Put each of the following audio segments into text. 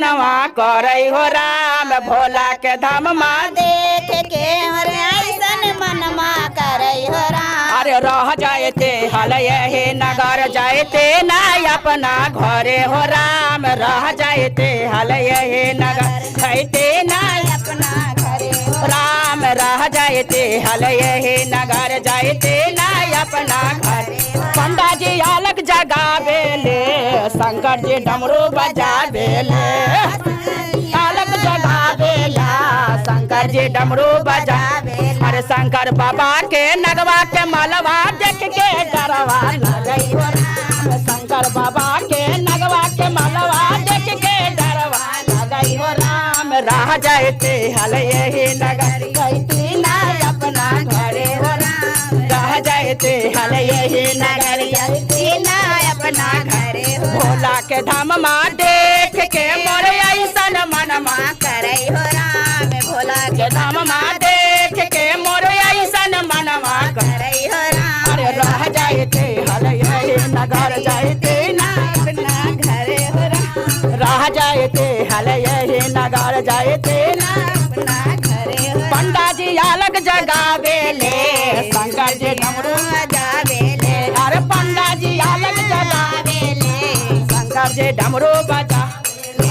नवा करई हो राम भोला के धाम माँ देख के हर ऐसन मनमा करई हो राम। अरे रह जाते हल यही नगर जाते ना अपना घरे हो राम रह जाते हल यही नगर जाते ना अपना घरे हो राम रह जाते हल यही नगर जाते ना अपना घर। पंडा जी अलग जगावेले शंकर जी डमरू बजावेले अलग जगावेला शंकर जी डमरू बजावे। अरे शंकर बाबा के नगवा के मलवा देख के डरवा लगई हो राम शंकर बाबा के नगवा के मलवा देख के डरवा लगई हो राम रह जाते हल यही नगर जाते ना अपना घरे हो राम रह जाते हल यही नगर जाते ना अपना घरे हो भोला के धाम माँ देख के मोर ऐसन मनमा करई हो राम। भोला के धाम माँ देख के मोर ऐसन मनमा करई हो राम। अरे रह जाते हल यही नगर जाते ना अपना घरे हो राम रह जाते हल यही नगर जाते ना अपना घरे हो पंडा जी अलग जगावेले शंकर जी डमरू जावेले। अरे पंडा जी अलग जगावेले शंकर जी डमरू बजा।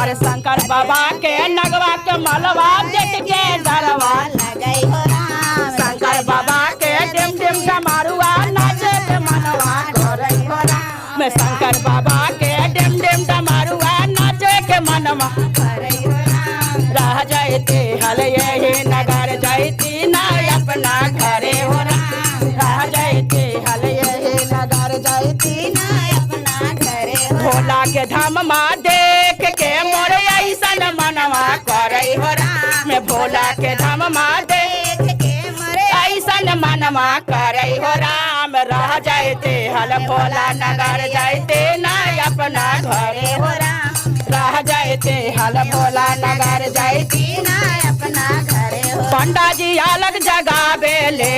अरे शंकर बाबा के नगवा के मलवा देख के डरवा लगई हो राम। शंकर बाबा के डिम डिम डमरुआ नाचे के मनवा करई हो राम शंकर बाबा के डिम डिम डमरुआ नाचे के मनवा करई हो राम। रह जाते हल यही नगर जाती ना अपना घरे हो राम रह जाते हल यही नगर जाती ना अपना घरे हो भोला के धाम माँ देख के मोर ऐसन मनवा करई हो राम भोला के धाम माँ देख देख के मरे ऐसन मनवा करई हो राम रह जाते हल भोला नगर जाते ना अपना घरे हो राम रह जाते हल भोला नगर जाती ना अपना घरे हो पंडा जी अलग जगावेले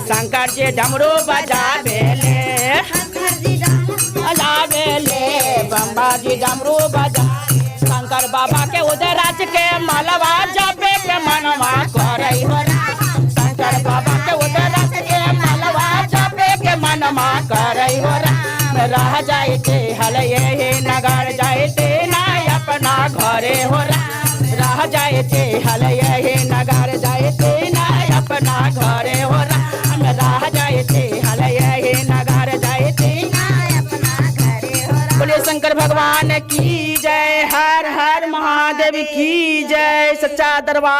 शंकर जी डमरू बजावेले बजावेले बम्बा जी डमरू बजा। शंकर बाबा के उदराज के मलवा जपे के मनवा करई हो राम शंकर बाबा के उदराज के मलवा जपे के मनवा करई हो राम रह जाते हल यही नगर जाते ना अपना घरे हो राम रह जाते हल यही नगर जाते ना अपना घरे हो राम रह जाते हल यही नगर जाते ना अपना घरे हो राम। बोले शंकर भगवान की जय हर हर महादेव की जय सच्चा दरबार।